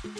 My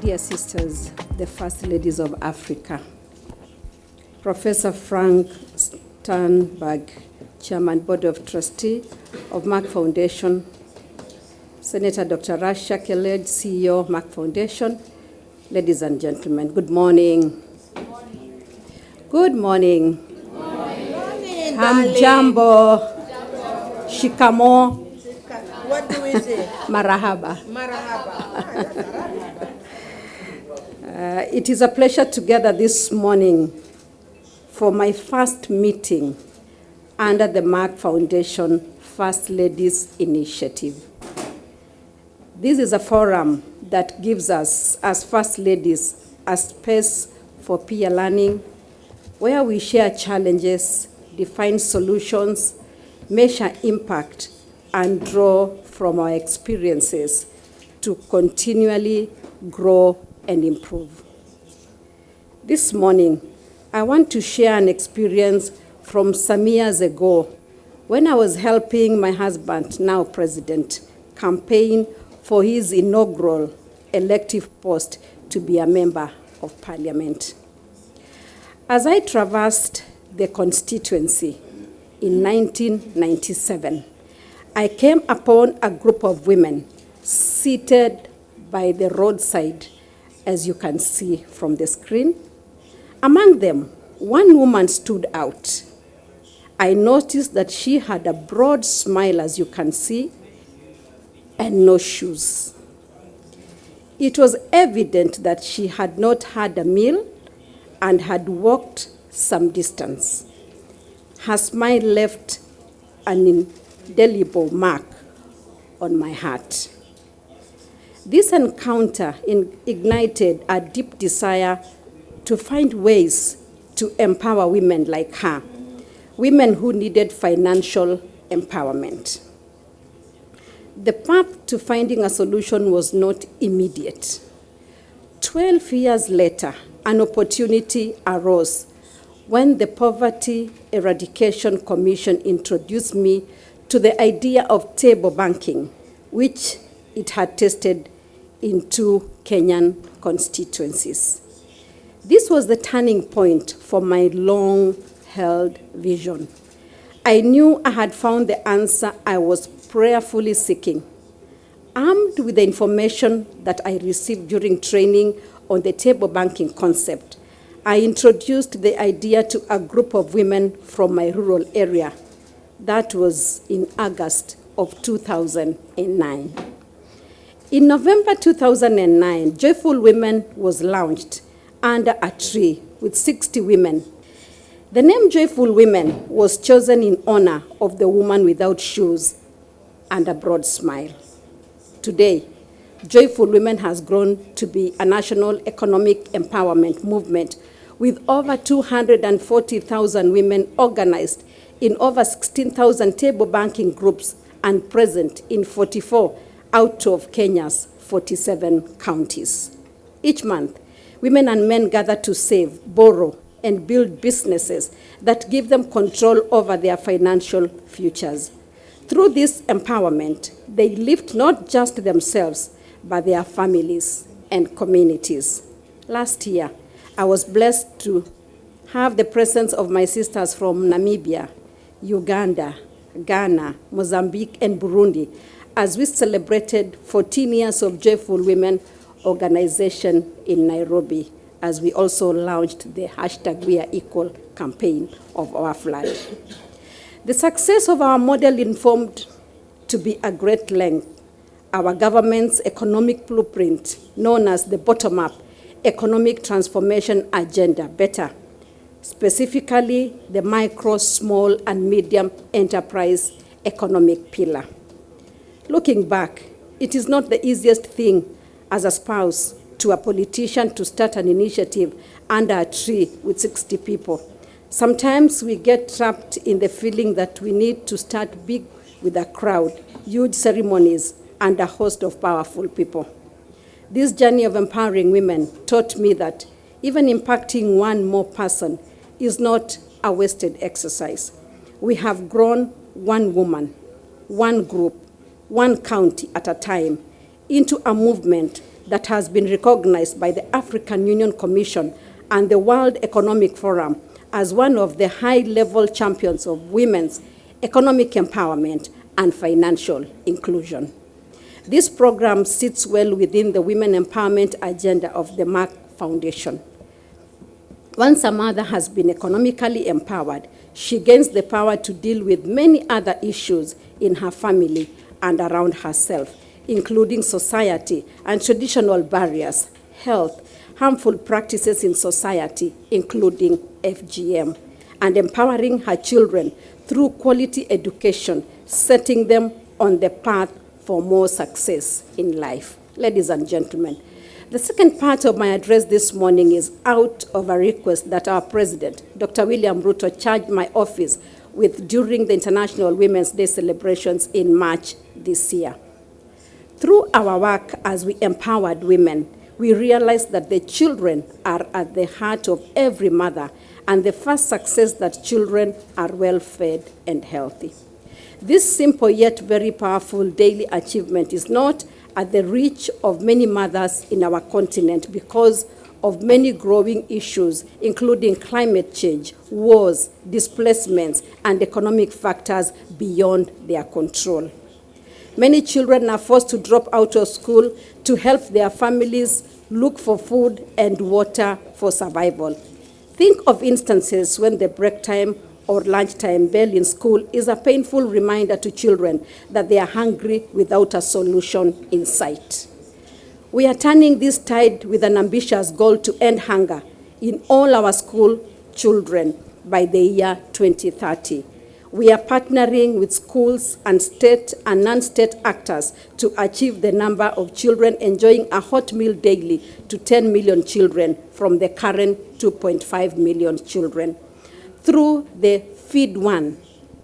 dear sisters, the First Ladies of Africa, Professor Frank Sternberg, Chairman, Board of Trustee of Merck Foundation, Senator Dr. Rasha, Kelej, CEO of Merck Foundation, ladies and gentlemen, good morning. Good morning. Good morning. Hamjambo, shikamo, What do we say? marahaba. Marahaba. It is a pleasure to gather this morning for my first meeting under the Merck Foundation First Ladies Initiative. This is a forum that gives us, as First Ladies, a space for peer learning, where we share challenges, define solutions, measure impact, and draw from our experiences to continually grow and improve. This morning, I want to share an experience from some years ago when I was helping my husband, now president, campaign for his inaugural elective post to be a member of parliament. As I traversed the constituency in 1997, I came upon a group of women seated by the roadside, as you can see from the screen. Among them, one woman stood out. I noticed that she had a broad smile, as you can see, and no shoes. It was evident that she had not had a meal and had walked some distance. Her smile left an indelible mark on my heart. This encounter ignited a deep desire to find ways to empower women like her, women who needed financial empowerment. The path to finding a solution was not immediate. 12 years later, an opportunity arose when the Poverty Eradication Commission introduced me to the idea of table banking, which it had tested in 2 Kenyan constituencies. This was the turning point for my long-held vision. I knew I had found the answer I was prayerfully seeking. Armed with the information that I received during training on the table banking concept, I introduced the idea to a group of women from my rural area. That was in August of 2009. In November 2009, Joyful Women was launched under a tree with 60 women. The name Joyful Women was chosen in honor of the woman without shoes and a broad smile. Today, Joyful Women has grown to be a national economic empowerment movement with over 240,000 women organized in over 16,000 table banking groups and present in 44 out of Kenya's 47 counties. Each month, women and men gather to save, borrow, and build businesses that give them control over their financial futures. Through this empowerment, they lift not just themselves, but their families and communities. Last year, I was blessed to have the presence of my sisters from Namibia, Uganda, Ghana, Mozambique, and Burundi, as we celebrated 14 years of Joyful Women organization in Nairobi, as we also launched the #WeAreEqual campaign of our flag. The success of our model informed to be a great length our government's economic blueprint, known as the bottom-up economic transformation agenda, better, specifically the micro, small, and medium enterprise economic pillar. Looking back, it is not the easiest thing as a spouse to a politician to start an initiative under a tree with 60 people. Sometimes we get trapped in the feeling that we need to start big with a crowd, huge ceremonies, and a host of powerful people. This journey of empowering women taught me that even impacting one more person is not a wasted exercise. We have grown one woman, one group, one county at a time into a movement that has been recognized by the African Union Commission and the World Economic Forum as one of the high-level champions of women's economic empowerment and financial inclusion. This program sits well within the women empowerment agenda of the Merck Foundation. Once a mother has been economically empowered, she gains the power to deal with many other issues in her family and around herself, including society and traditional barriers, health, harmful practices in society, including FGM, and empowering her children through quality education, setting them on the path for more success in life. Ladies and gentlemen, the second part of my address this morning is out of a request that our President, Dr. William RUTO, charged my office with during the International Women's Day celebrations in March this year. Through our work as we empowered women, we realized that the children are at the heart of every mother, and the first success that children are well-fed and healthy. This simple yet very powerful daily achievement is not at the reach of many mothers in our continent because of many growing issues, including climate change, wars, displacements, and economic factors beyond their control. Many children are forced to drop out of school to help their families look for food and water for survival. Think of instances when the break time or lunchtime bell in school is a painful reminder to children that they are hungry without a solution in sight. We are turning this tide with an ambitious goal to end hunger in all our school children by the year 2030. We are partnering with schools and state and non-state actors to achieve the number of children enjoying a hot meal daily to 10 million children from the current 2.5 million children. Through the Feed One,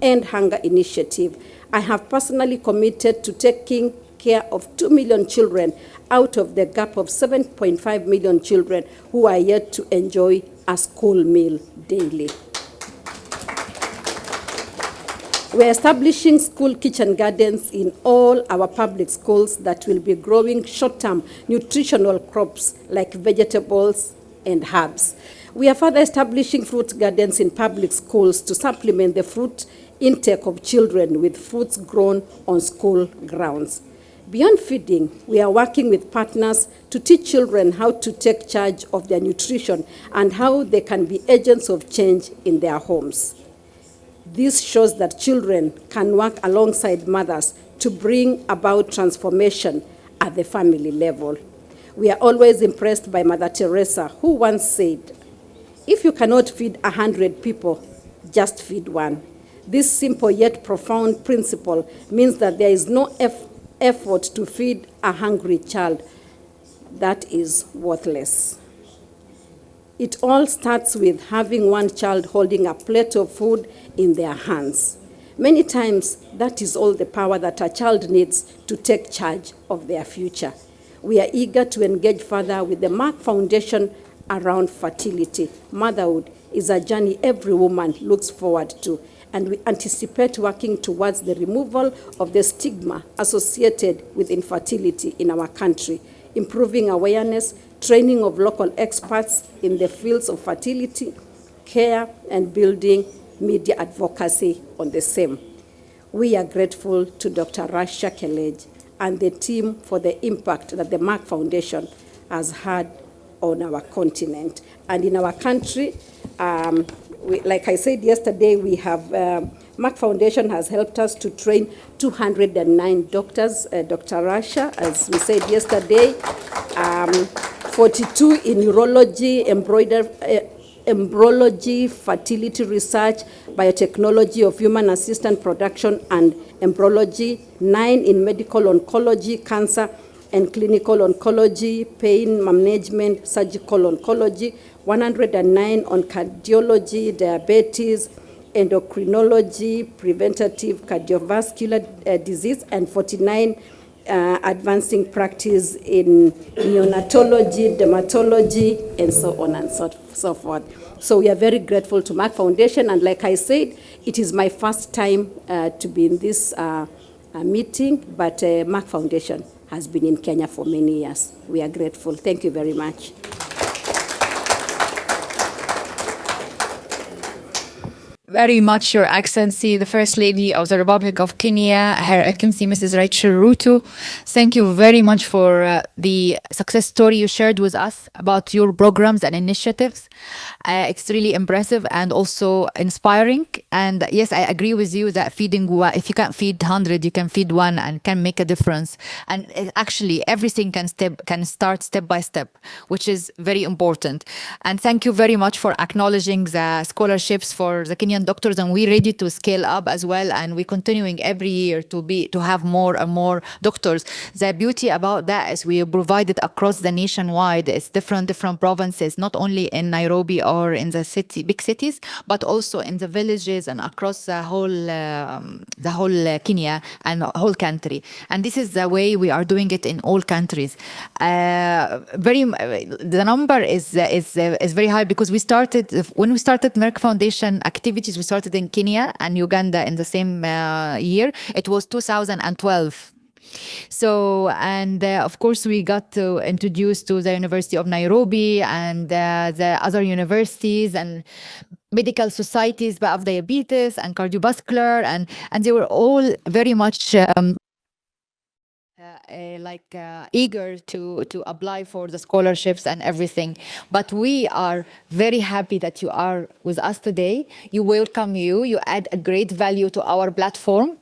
End Hunger initiative, I have personally committed to taking care of 2 million children out of the gap of 7.5 million children who are yet to enjoy a school meal daily. We're establishing school kitchen gardens in all our public schools that will be growing short-term nutritional crops like vegetables and herbs. We are further establishing fruit gardens in public schools to supplement the fruit intake of children with fruits grown on school grounds. Beyond feeding, we are working with partners to teach children how to take charge of their nutrition and how they can be agents of change in their homes. This shows that children can work alongside mothers to bring about transformation at the family level. We are always impressed by Mother Teresa, who once said, "If you cannot feed 100 people, just feed one." This simple yet profound principle means that there is no effort to feed a hungry child that is worthless. It all starts with having one child holding a plate of food in their hands. Many times, that is all the power that a child needs to take charge of their future. We are eager to engage further with the Merck Foundation around fertility. Motherhood is a journey every woman looks forward to, and we anticipate working towards the removal of the stigma associated with infertility in our country, improving awareness, training of local experts in the fields of fertility, care, and building media advocacy on the same. We are grateful to Dr. Rasha, Kelej, and the team for the impact that the Merck Foundation has had on our continent. And in our country, like I said yesterday, we have, Merck Foundation has helped us to train 209 doctors, Dr. Rasha, as we said yesterday, 42 in urology, embryology, fertility research, biotechnology of human assistant production, and embryology, 9 in medical oncology, cancer and clinical oncology, pain management, surgical oncology, 109 on cardiology, diabetes, endocrinology, preventative cardiovascular disease, and 49 advancing practice in neonatology, dermatology, and so on and so forth. So we are very grateful to Merck Foundation, and like I said, it is my first time to be in this meeting, but Merck Foundation has been in Kenya for many years. We are grateful. Thank you very much. Very much, Your Excellency, the First Lady of the Republic of Kenya, Her Excellency Mrs. Rachel RUTO. Thank you very much for the success story you shared with us about your programs and initiatives. It's really impressive and also inspiring. And yes, I agree with you that feeding one, if you can't feed 100, you can feed one and can make a difference. And actually, everything can start step by step, which is very important. And thank you very much for acknowledging the scholarships for the Kenyan doctors, and we're ready to scale up as well, and we're continuing every year to have more and more doctors. The beauty about that is we provide it across the nationwide. It's different provinces, not only in Nairobi or in the big cities, but also in the villages and across the whole Kenya and the whole country. And this is the way we are doing it in all countries. The number is very high because when we started Merck Foundation activities, we started in Kenya and Uganda in the same year. It was 2012. So, and of course, we got to introduce to the University of Nairobi and the other universities and medical societies of diabetes and cardiovascular, and they were all very much eager to apply for the scholarships and everything. But we are very happy that you are with us today. You welcome you add a great value to our platform.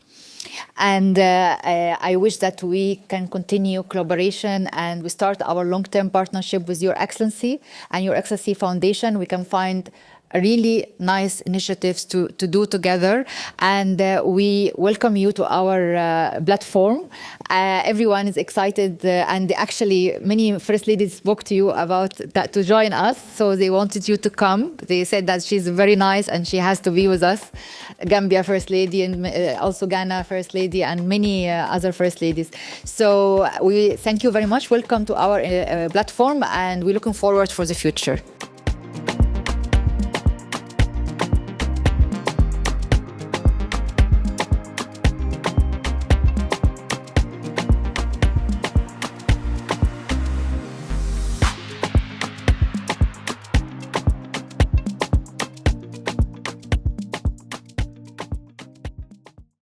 And I wish that we can continue collaboration and we start our long-term partnership with Your Excellency and Your Excellency Foundation. We can find really nice initiatives to do together, and we welcome you to our platform. Everyone is excited, and actually many First Ladies spoke to you about that to join us, so they wanted you to come. They said that she's very nice and she has to be with us. Gambia First Lady and also Ghana First Lady and many other First Ladies. So we thank you very much. Welcome to our platform, and we're looking forward for the future.